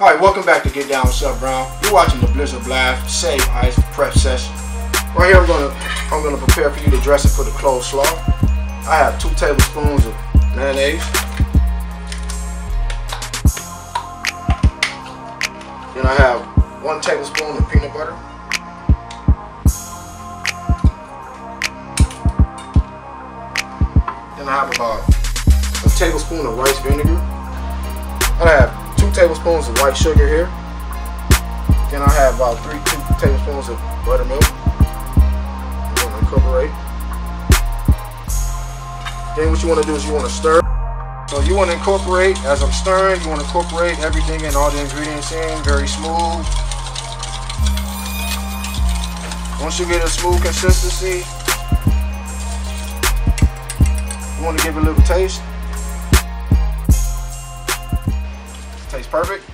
Alright, welcome back to Get Down with Sub Brown. You're watching the Blizzard Blast Save Ice Prep Session. Right here I'm gonna prepare for you the dressing for the coleslaw. I have 2 tablespoons of mayonnaise. Then I have 1 tablespoon of peanut butter. Then I have about a tablespoon of rice vinegar. I have 2 tablespoons of white sugar here. Then I have about 2 tablespoons of buttermilk. You want to incorporate. Then what you want to do is you want to stir. So you want to incorporate, as I'm stirring, you want to incorporate everything and all the ingredients in very smooth. Once you get a smooth consistency, you want to give it a little taste. Tastes perfect.